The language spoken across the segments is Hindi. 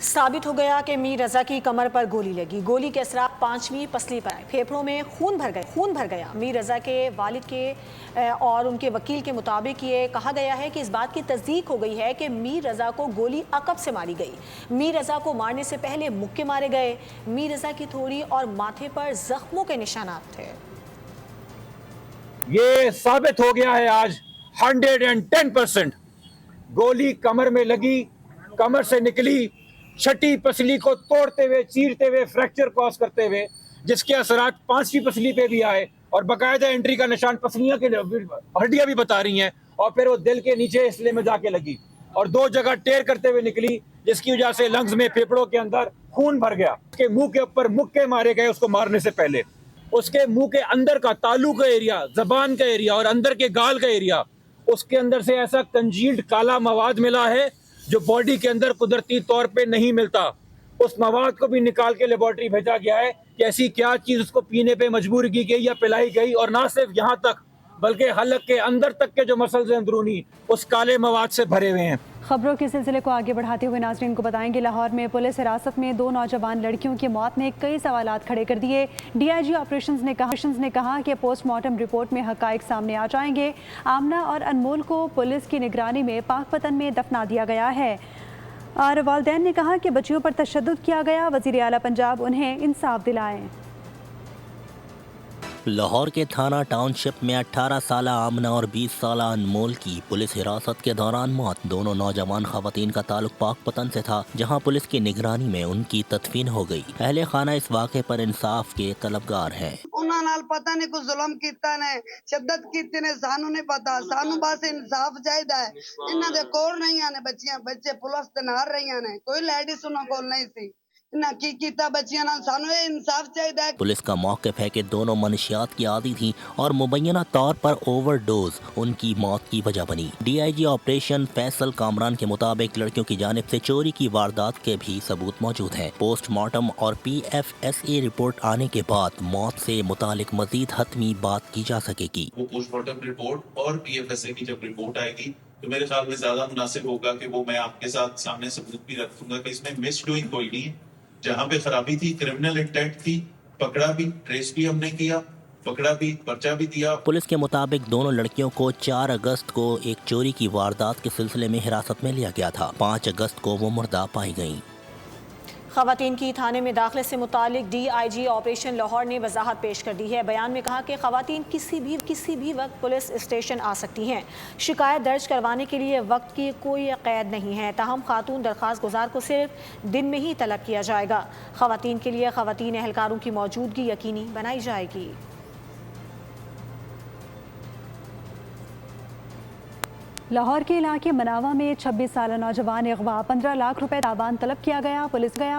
साबित हो गया कि मीर रजा की कमर पर गोली लगी। गोली के असरात 5वीं पसली पर आए, फेफड़ों में खून भर गया। मीर रजा के वालिद के और उनके वकील के मुताबिक ये कहा गया है कि इस बात की तस्दीक हो गई है कि मीर रजा को गोली अकब से मारी गई। मीर रजा को मारने से पहले मुक्के मारे गए। मीर रजा की थोड़ी और माथे पर जख्मों के निशानात थे। ये साबित हो गया है आज 110% गोली कमर में लगी, कमर से निकली, छठी पसली को तोड़ते हुए, चीरते हुए, फ्रैक्चर कॉज करते हुए, जिसके असरात 5वीं पसली पे भी आए और बाकायदा एंट्री का निशान पसलियां के हड्डियां भी बता रही हैं। और फिर वो दिल के नीचे इसलिए में जाके लगी और 2 जगह टेर करते हुए निकली, जिसकी वजह से लंग्स में, फेफड़ों के अंदर खून भर गया। उसके मुंह के ऊपर मुक्के मारे गए उसको मारने से पहले। उसके मुंह के अंदर का तालू का एरिया, जबान का एरिया और अंदर के गाल का एरिया, उसके अंदर से ऐसा कंजील्ड काला मवाद मिला है जो बॉडी के अंदर कुदरती तौर पे नहीं मिलता। उस मवाद को भी निकाल के लेबोरेटरी भेजा गया है कि ऐसी क्या चीज उसको पीने पे मजबूर की गई या पिलाई गई। और ना सिर्फ यहाँ तक बल्कि हलक के अंदर तक के जो मसल्स हैं अंदरूनी, उस काले मवाद से भरे हुए हैं। खबरों के सिलसिले को आगे बढ़ाते हुए नाज़रीन को बताएंगे, लाहौर में पुलिस हिरासत में 2 नौजवान लड़कियों की मौत ने कई सवालात खड़े कर दिए। डीआईजी ऑपरेशंस ने कहा कि पोस्टमार्टम रिपोर्ट में हकाइक सामने आ जाएंगे। आमना और अनमोल को पुलिस की निगरानी में पाकपतन में दफना दिया गया है और वालिदैन ने कहा कि बच्चियों पर तशद्दुद किया गया। वज़ीर आला पंजाब उन्हें इंसाफ दिलाएं। लाहौर के थाना टाउनशिप में 18 साल आमना और 20 साल अनमोल की पुलिस हिरासत के दौरान मौत। दोनों नौजवान खवातीन का ताल्लुक पाकपतन से था, जहां पुलिस की निगरानी में उनकी तदफीन हो गई। अहले खाना इस वाक़े पर इंसाफ के तलबगार हैं। उन्होंने नाल पता नहीं कुछ जुल्म कीता ने, शिद्दत कीती ने, सानू नहीं पता। सानू बस इंसाफ चाहिदा है। इन्हां दे कोल नहीं आने बच्चियां, बच्चे पुलिस दे नाल रहियां ने, कोई लेडीज उन्हां कोल नहीं सी। पुलिस का मौक़िफ़ है कि दोनों मनशियात की आदी थी और मुबैना तौर पर ओवरडोज उनकी मौत की वजह बनी। डीआईजी ऑपरेशन फैसल कामरान के मुताबिक लड़कियों की जानिब से चोरी की वारदात के भी सबूत मौजूद हैं। पोस्टमार्टम और PFSA रिपोर्ट आने के बाद मौत से मुतालिक मजीद हतमी बात की जा सकेगी। वो पोस्टमार्टम रिपोर्ट और PFSA की जब रिपोर्ट आएगी तो मेरे ख्याल में ज्यादा मुनासिब होगा कि वो मैं आपके साथ सामने सबूत भी रखूंगा कि इसमें मिस डूइंग कोई नहीं है। जहाँ पे खराबी थी, क्रिमिनल इंटेंट थी, पकड़ा भी, ट्रेस भी हमने किया, पकड़ा भी, पर्चा भी दिया। पुलिस के मुताबिक दोनों लड़कियों को 4 अगस्त को एक चोरी की वारदात के सिलसिले में हिरासत में लिया गया था। 5 अगस्त को वो मुर्दा पाई गईं। खवातीन की थाने में दाखिले से मुतालिक डीआईजी ऑपरेशन लाहौर ने वजाहत पेश कर दी है। बयान में कहा कि खवातीन किसी भी वक्त पुलिस स्टेशन आ सकती हैं। शिकायत दर्ज करवाने के लिए वक्त की कोई कैद नहीं है। ताहम खातून दरख्वास्त गुजार को सिर्फ दिन में ही तलब किया जाएगा। खवातीन के लिए खवातीन एहलकारों की मौजूदगी यकीनी बनाई जाएगी। लाहौर के इलाके मनावा में 26 साल नौजवान अगवा, 15 लाख रुपए तावान तलब किया गया।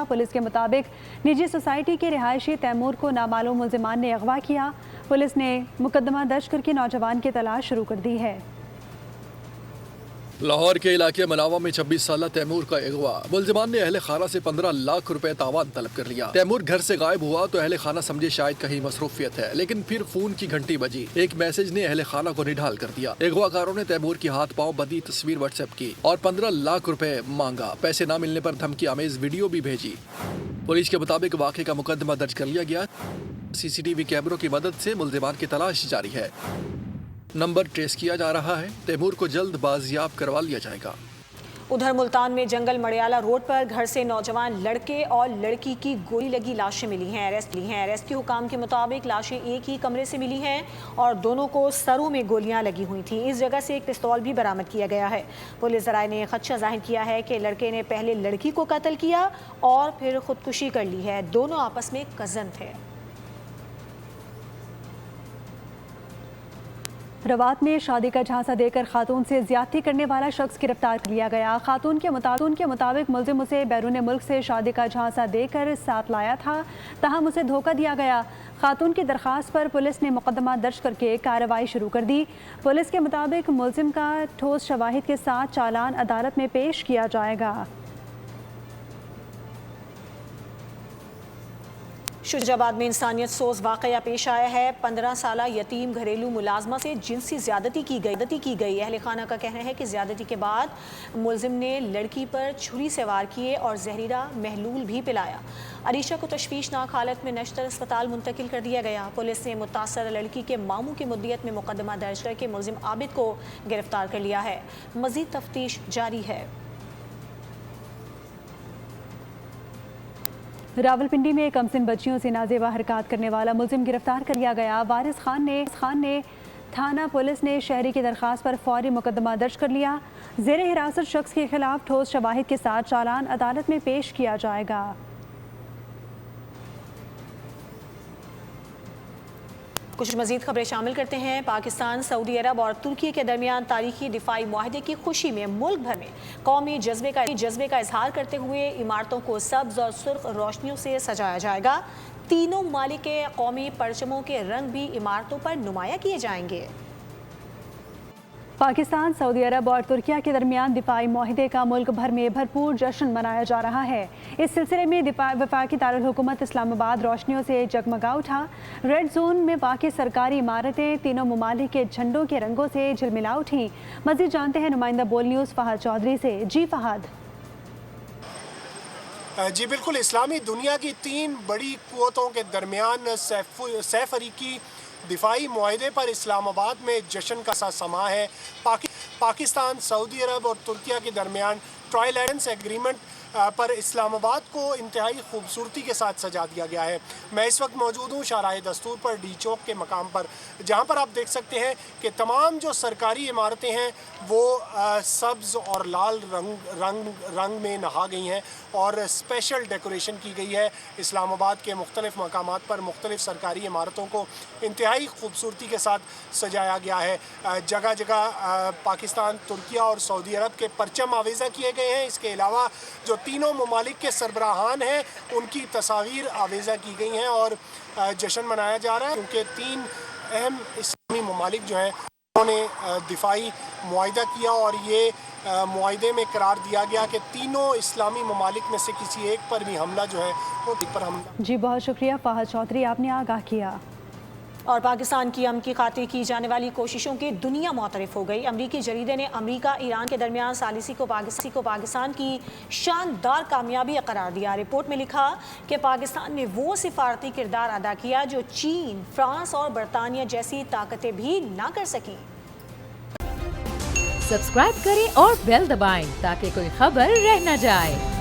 पुलिस के मुताबिक निजी सोसाइटी के रिहायशी तैमूर को नामालूम मुल्जिमान ने अगवा किया। पुलिस ने मुकदमा दर्ज करके नौजवान की तलाश शुरू कर दी है। लाहौर के इलाके मनावा में 26 साल तैमूर का अगवा, मुल्जिमान ने अहले खाना से 15 लाख रुपए तावान तलब कर लिया। तैमूर घर से गायब हुआ तो अहले खाना समझे शायद कहीं मसरूफियत है, लेकिन फिर फोन की घंटी बजी। एक मैसेज ने अहले खाना को निढाल कर दिया। अगवाकारों ने तैमूर की हाथ पांव बदी तस्वीर व्हाट्सएप की और 15 लाख रुपए मांगा। पैसे न मिलने पर धमकी आमेज वीडियो भी भेजी। पुलिस के मुताबिक वाक़े का मुकदमा दर्ज कर लिया गया। CCTV कैमरों की मदद से मुल्जिमान की तलाश जारी है। नंबर ट्रेस किया जा रहा है। तैमूर को जल्द बाजियाब करवा लिया जाएगा। उधर मुल्तान में जंगल मड़ियाला रोड पर घर से नौजवान लड़के और लड़की की गोली लगी लाशें मिली हैं। रेस्क्यू हुकाम के मुताबिक लाशें एक ही कमरे से मिली हैं और दोनों को सरों में गोलियां लगी हुई थीं। इस जगह से एक पिस्तौल भी बरामद किया गया है। पुलिस ज़राए ने खदशा जाहिर किया है कि लड़के ने पहले लड़की को कत्ल किया और फिर खुदकुशी कर ली है। दोनों आपस में कज़न थे। रवात में शादी का झांसा देकर खातून से ज्यादती करने वाला शख्स गिरफ्तार कर लिया गया। खातून के मुताबिक मुल्जिम उसे बैरून मुल्क से शादी का झांसा देकर साथ लाया था, तहम उसे धोखा दिया गया। खातून की दरख्वास्त पर पुलिस ने मुकदमा दर्ज करके कार्रवाई शुरू कर दी। पुलिस के मुताबिक मुल्जिम का ठोस शवाहिद के साथ चालान अदालत में पेश किया जाएगा। शुजाबाद में इंसानियत सोज वाकया पेश आया है। 15 साल यतीम घरेलू मुलाजमा से जिनसी ज्यादती की गई। अहले खाना का कहना है कि ज्यादती के बाद मुलजिम ने लड़की पर छुरी से वार किए और जहरीला महलूल भी पिलाया। अरीशा को तशवीशनाक हालत में नश्तर अस्पताल मुंतकिल कर दिया गया। पुलिस ने मुतासर लड़की के मामू की मुद्दियत में मुकदमा दर्ज करके मुलजिम आबिद को गिरफ्तार कर लिया है। मजीद तफ्तीश जारी है। रावलपिंडी में कमसिन बच्चियों से नाजेबा हरकत करने वाला मुलजिम गिरफ्तार कर लिया गया। वारिस खान ने थाना पुलिस ने शहरी की दरख्वास्त पर फौरी मुकदमा दर्ज कर लिया। जेर हिरासत शख्स के खिलाफ ठोस शवाहिद के साथ चालान अदालत में पेश किया जाएगा। कुछ मजीद खबरें शामिल करते हैं। पाकिस्तान, सऊदी अरब और तुर्की के दरमियान तारीखी दिफाई मुआहदे की खुशी में मुल्क भर में कौमी जज्बे का इजहार करते हुए इमारतों को सब्ज और सुर्ख रोशनियों से सजाया जाएगा। तीनों ममालिक के कौमी परचमों के रंग भी इमारतों पर नुमाया किए जाएंगे। पाकिस्तान, सऊदी अरब और तुर्किया के दरमियान दिफाई मुआहदे का मुल्क भर में भरपूर जश्न मनाया जा रहा है। इस सिलसिले में वफाकी दारुल हुकूमत इस्लामाबाद रोशनियों से जगमगा उठा। रेड जोन में बाकी सरकारी इमारतें तीनों ममालिक के झंडों के रंगों से झिलमिला उठी। मज़ीद जानते हैं नुमाइंदा बोल न्यूज़ फहद चौधरी से। जी फहद। जी बिल्कुल, इस्लामी दुनिया की 3 बड़ी कुव्वतों के दरमियान सैफरीकी दिफाई मुआहदे पर इस्लामाबाद में जश्न का सा समा है। पाकिस्तान, सऊदी अरब और तुर्किया के दरमियान ट्रायलेंस एग्रीमेंट पर इस्लामाबाद को इंतहाई खूबसूरती के साथ सजा दिया गया है। मैं इस वक्त मौजूद हूँ शाहराह दस्तूर पर डी चौक के मकाम पर, जहाँ पर आप देख सकते हैं कि तमाम जो सरकारी इमारतें हैं वो सब्ज़ और लाल रंग में नहा गई हैं और स्पेशल डेकोरेशन की गई है। इस्लामाबाद के मुख्तलिफ़ मकामात पर मुख्तलिफ़ सरकारी इमारतों को इंतहाई खूबसूरती के साथ सजाया गया है। जगह जगह पाकिस्तान, तुर्किया और सऊदी अरब के परचम आवेज़ा किए गए हैं। इसके अलावा जो तीनों ममालिक के सरबराहान हैं उनकी तस्वीर आवेज़ा की गई हैं और जश्न मनाया जा रहा है, क्योंकि 3 अहम इस्लामी ममालिक जो हैं उन्होंने दिफाई मुआहदा किया और ये मुआहदे में करार दिया गया कि तीनों इस्लामी ममालिक में से किसी एक पर भी हमला जो है वो पर हमला। जी बहुत शुक्रिया फहद चौधरी, आपने आगाह किया। और पाकिस्तान की अमन की खातिर की जाने वाली कोशिशों की दुनिया मुतरफ हो गई। अमरीकी जरीदे ने अमरीका ईरान के दरमियान सालिसी को पाकिस्तान की शानदार कामयाबी करार दिया। रिपोर्ट में लिखा कि पाकिस्तान ने वो सिफारती किरदार अदा किया जो चीन, फ्रांस और बरतानिया जैसी ताकतें भी ना कर सकी। सब्सक्राइब करें और बेल दबाएं ताकि कोई खबर रह न जाए।